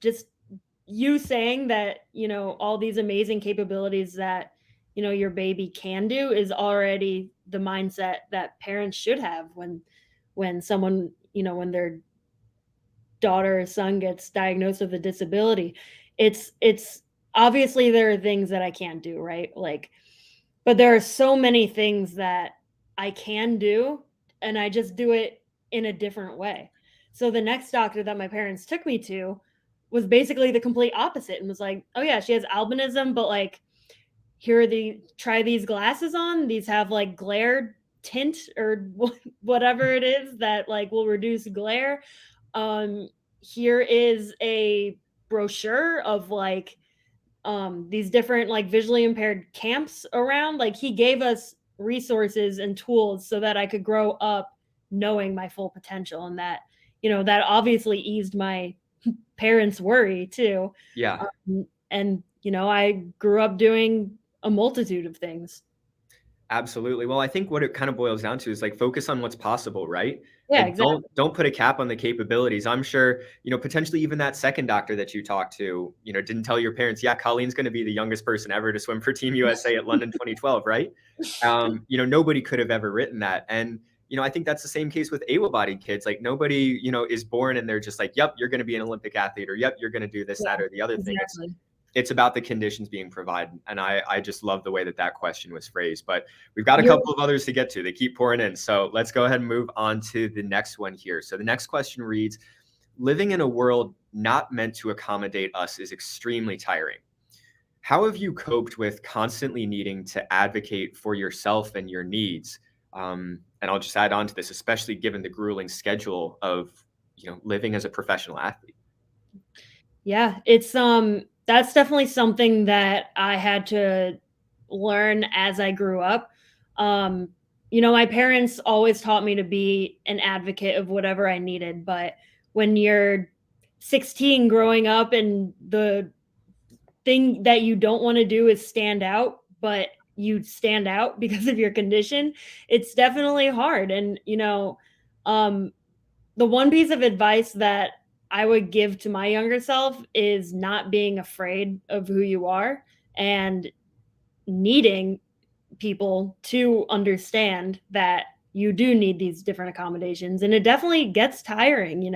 just you saying that, all these amazing capabilities that, your baby can do is already the mindset that parents should have when someone, when their daughter or son gets diagnosed with a disability. It's obviously there are things that I can't do, right? Like, but there are so many things that I can do, and I just do it in a different way. So the next doctor that my parents took me to was basically the complete opposite and was like, "Oh yeah, she has albinism, but like, here are try these glasses on. These have like glare tint or whatever it is that like will reduce glare. Here is a brochure of like these different like visually impaired camps around. Like, he gave us resources and tools so that I could grow up knowing my full potential, and that that obviously eased my parents' worry too.
Yeah,
And I grew up doing a multitude of things.
absolutely. Well, I think what it kind of boils down to is like, focus on what's possible, right?
Yeah,
Like,
exactly.
don't put a cap on the capabilities. I'm sure, potentially even that second doctor that you talked to, didn't tell your parents, yeah, Colleen's going to be the youngest person ever to swim for Team USA at London 2012, right? Nobody could have ever written that. And, I think that's the same case with able-bodied kids. Like, nobody, is born and they're just like, yep, you're going to be an Olympic athlete, or yep, you're going to do this, that,
Yeah,
or the other thing.
exactly.
It's about the conditions being provided. And I just love the way that question was phrased. But we've got a
You're
couple of others to get to. They keep pouring in. So let's go ahead and move on to the next one here. So the next question reads, living in a world not meant to accommodate us is extremely tiring. how have you coped with constantly needing to advocate for yourself and your needs? And I'll just add on to this, especially given the grueling schedule of, living as a professional athlete.
Yeah, it's that's definitely something that I had to learn as I grew up. Um, my parents always taught me to be an advocate of whatever I needed, but when you're 16 growing up and the thing that you don't want to do is stand out, but you stand out because of your condition, it's definitely hard. And um the one piece of advice that I would give to my younger self is not being afraid of who you are and needing people to understand that you do need these different accommodations. And it definitely gets tiring.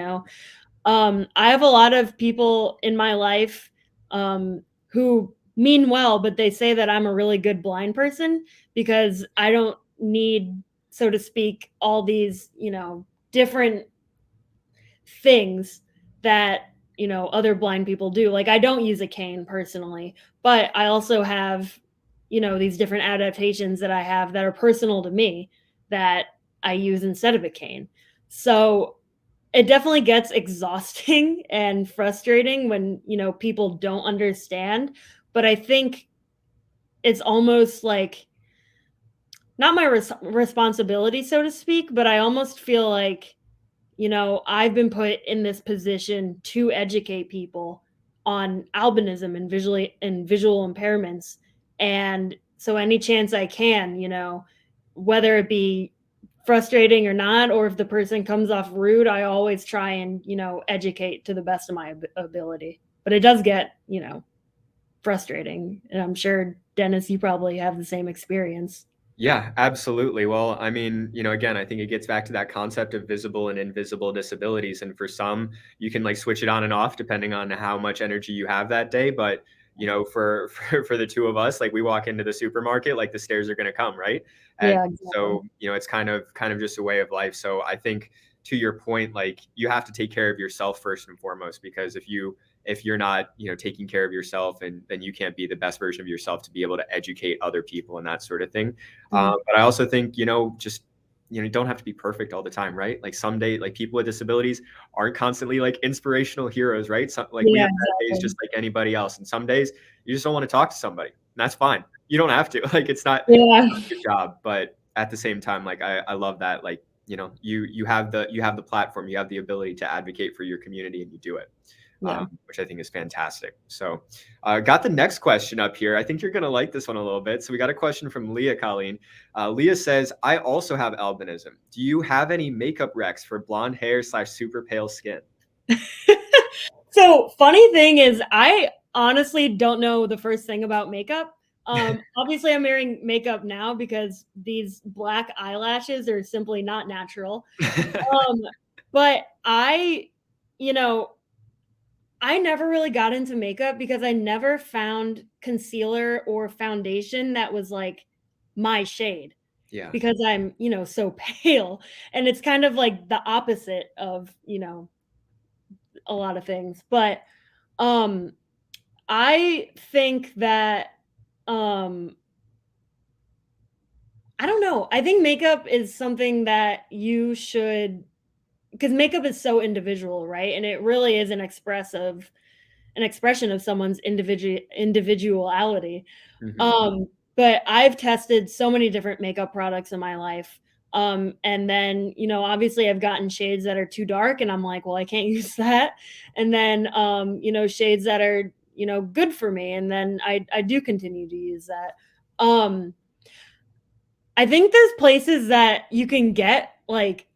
I have a lot of people in my life who mean well, but they say that I'm a really good blind person because I don't need, so to speak, all these, different things that other blind people do. Like I don't use a cane personally, but I also have these different adaptations that I have that are personal to me that I use instead of a cane. So it definitely gets exhausting and frustrating when people don't understand, but I think it's almost like not my responsibility, so to speak, but I almost feel like I've been put in this position to educate people on albinism and visual impairments. And so any chance I can, whether it be frustrating or not, or if the person comes off rude, I always try and, educate to the best of my ability. But it does get, frustrating. And I'm sure, Dennis, you probably have the same experience.
Yeah, absolutely. Well, I mean, again, I think it gets back to that concept of visible and invisible disabilities. And for some, you can like switch it on and off depending on how much energy you have that day. But, for the two of us, like we walk into the supermarket, like the stairs are going to come, right? And
Yeah, exactly.
so, it's kind of just a way of life. So I think to your point, like you have to take care of yourself first and foremost, because if you're not taking care of yourself, and then you can't be the best version of yourself to be able to educate other people and that sort of thing.
Mhm.
But I also think, just, you don't have to be perfect all the time, right? Like someday, like people with disabilities aren't constantly like inspirational heroes, right? So, like we
Yeah,
have bad days
exactly.
just like anybody else. And some days you just don't want to talk to somebody. And that's fine. You don't have to. Like it's not
Yeah.
your job. But at the same time, like I love that, like, you have the platform, you have the ability to advocate for your community, and you do it.
Yeah.
Which I think is fantastic. So, got the next question up here. I think you're going to like this one a little bit. So, we got a question from Leah Colleen. Leah says, I also have albinism. Do you have any makeup recs for blonde hair / super pale skin?
So, funny thing is, I honestly don't know the first thing about makeup. Obviously, I'm wearing makeup now because these black eyelashes are simply not natural. Um, but you know, I never really got into makeup because I never found concealer or foundation that was like my shade
Yeah.
because I'm, so pale. And it's kind of like the opposite of, a lot of things. But um I think that um I don't know. I think makeup is something that you should, because makeup is so individual, right? And it really is an expression of someone's individuality.
Hmm.
But I've tested so many different makeup products in my life. And then, obviously I've gotten shades that are too dark and I'm like, well, I can't use that. And then shades that are, good for me. And then I do continue to use that. Um, I think there's places that you can get like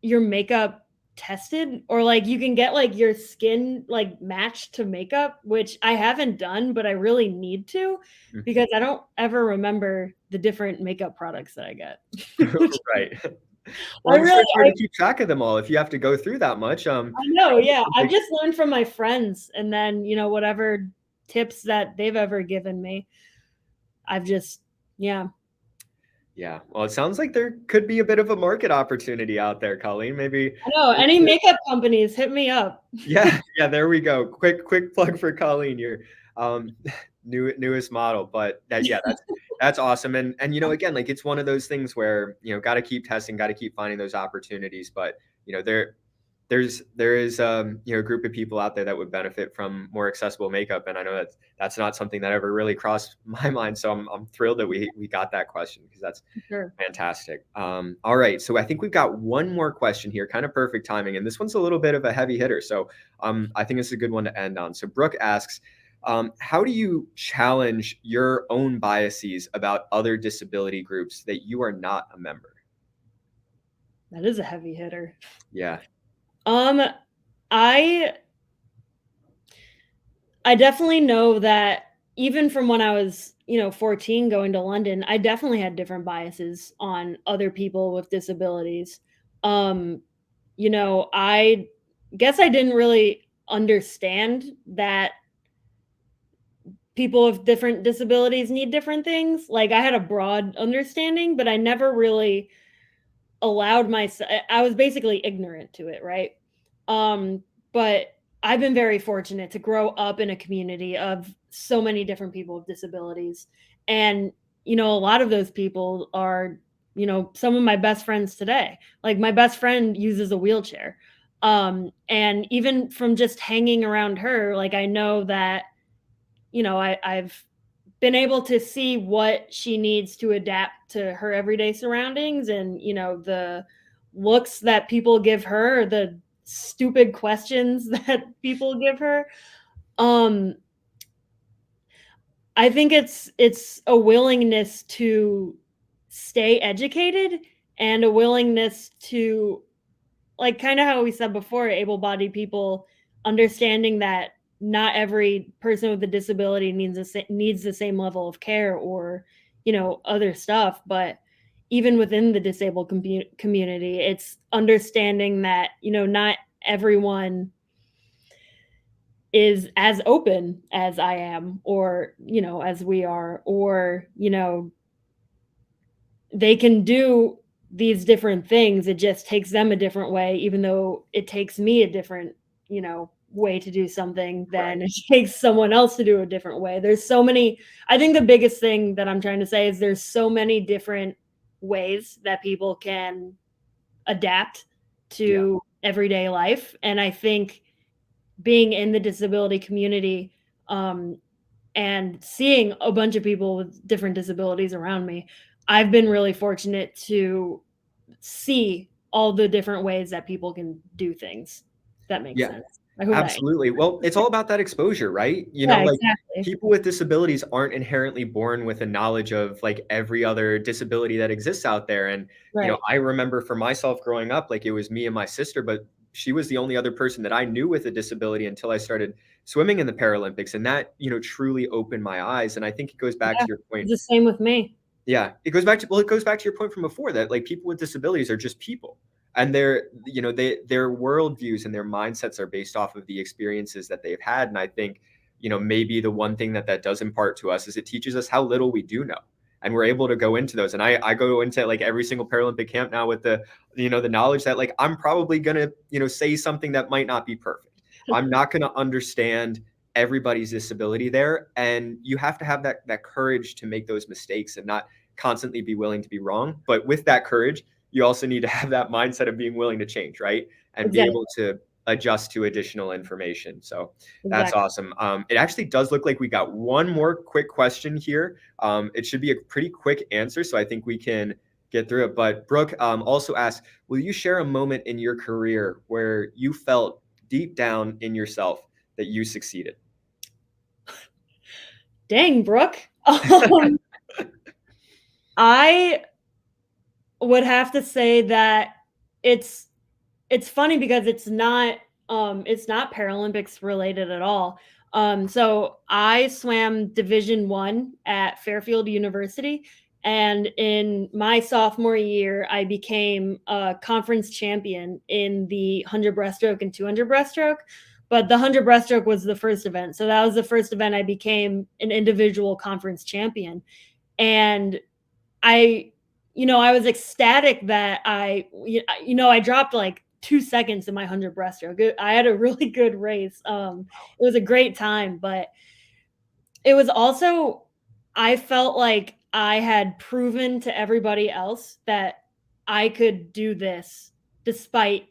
your makeup tested, or like you can get like your skin like matched to makeup, which I haven't done, but I really need to because I don't ever remember the different makeup products that I get. Which
Right. Well,
I
I'm sure
really
it's hard to keep track of them all if you have to go through that much.
I know,
It's
yeah.
a
I've
big-
just learned from my friends and then, whatever tips that they've ever given me. I've just yeah.
yeah. Well, it sounds like there could be a bit of a market opportunity out there, Colleen. Maybe.
I know, any makeup companies hit me up.
Yeah, yeah, there we go. Quick plug for Colleen here. Um, newest model, but that's awesome. And again, like it's one of those things where got to keep testing, got to keep finding those opportunities. But there is a group of people out there that would benefit from more accessible makeup, and I know that's not something that ever really crossed my mind. So I'm thrilled that we got that question, because that's
Sure.
fantastic. All right, so I think we've got one more question here, kind of perfect timing, and this one's a little bit of a heavy hitter. So I think it's a good one to end on. So Brooke asks, how do you challenge your own biases about other disability groups that you are not a member?
That is a heavy hitter.
Yeah.
I definitely know that even from when I was, 14 going to London, I definitely had different biases on other people with disabilities. Um, I guess I didn't really understand that people with different disabilities need different things. Like I had a broad understanding, but I never really allowed myself. I was basically ignorant to it, right? Um, but I've been very fortunate to grow up in a community of so many different people with disabilities. And, a lot of those people are, some of my best friends today. Like my best friend uses a wheelchair. And even from just hanging around her, like I know that, I've been able to see what she needs to adapt to her everyday surroundings, and the looks that people give her, the stupid questions that people give her. um I think it's a willingness to stay educated, and a willingness to, like, kind of how we said before, able-bodied people understanding that not every person with a disability needs the same level of care, or other stuff. But even within the disabled community, it's understanding that not everyone is as open as I am, or as we are, or they can do these different things. It just takes them a different way, even though it takes me a different, way to do something
Right.
than it takes someone else to do a different way. There's so many. I think the biggest thing that I'm trying to say is there's so many different ways that people can adapt
Yeah.
to everyday life. And I think being in the disability community, um, and seeing a bunch of people with different disabilities around me, I've been really fortunate to see all the different ways that people can do things. That makes
Yeah.
sense. I hope that.
Absolutely. Well, it's all about that exposure, right?
Yeah,
Like
exactly.
people with disabilities aren't inherently born with a knowledge of like every other disability that exists out there. And,
Right.
I remember for myself growing up, like it was me and my sister, but she was the only other person that I knew with a disability until I started swimming in the Paralympics. And that, truly opened my eyes. And I think it goes back to
Yeah.
your point.
It's the same with me.
Yeah, it goes back to your point from before, that like people with disabilities are just people, and their worldviews and their mindsets are based off of the experiences that they've had. And I think maybe the one thing that does impart to us is it teaches us how little we do know, and we're able to go into those. And I go into like every single Paralympic camp now with the knowledge that like I'm probably gonna say something that might not be perfect. I'm not gonna understand everybody's disability there, and you have to have that courage to make those mistakes and not constantly be willing to be wrong. But with that courage, you also need to have that mindset of being willing to change, right? And be
Exactly.
able to adjust to additional information. So that's
Exactly.
awesome. It actually does look like we got one more quick question here. It should be a pretty quick answer, so I think we can get through it. But Brooke also asks, will you share a moment in your career where you felt deep down in yourself that you succeeded?
Dang, Brooke. I would have to say that it's it's funny because it's not Paralympics related at all. So I swam Division 1 at Fairfield University, and in my sophomore year, I became a conference champion in the 100 breaststroke and 200 breaststroke. But the 100 breaststroke was the first event, so that was the first event I became an individual conference champion. And I I was ecstatic that I dropped like 2 seconds in my 100 breaststroke. I had a really good race. It was a great time, but It was also, I felt like I had proven to everybody else that I could do this despite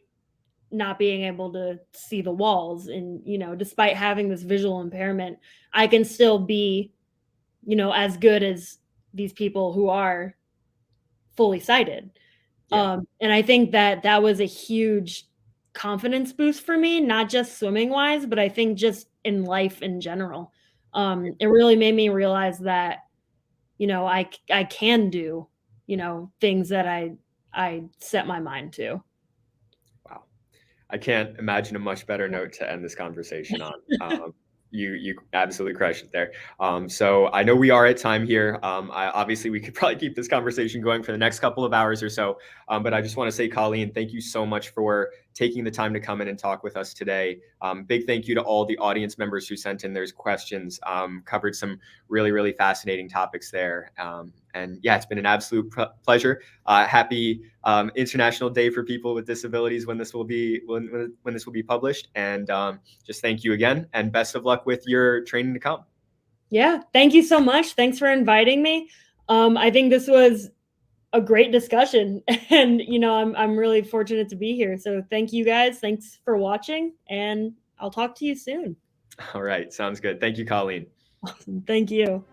not being able to see the walls, and, despite having this visual impairment, I can still be, as good as these people who are fully sighted.
Yeah.
And I think that that was a huge confidence boost for me, not just swimming wise, but I think just in life in general. It really made me realize that, I can do, things that I set my mind to.
Wow. I can't imagine a much better note to end this conversation on. You absolutely crushed it there. So I know we are at time here. Obviously, we could probably keep this conversation going for the next couple of hours or so. But I just want to say, Colleen, thank you so much for taking the time to come in and talk with us today. Big thank you to all the audience members who sent in their questions. Covered some really, really fascinating topics there. And yeah, it's been an absolute pleasure. Happy International Day for People with Disabilities when this will be when this will be published. And just thank you again, and best of luck with your training to come.
Yeah, thank you so much. Thanks for inviting me. I think this was a great discussion, and I'm really fortunate to be here. So thank you guys. Thanks for watching, and I'll talk to you soon.
All right, sounds good. Thank you, Colleen.
Awesome. Thank you.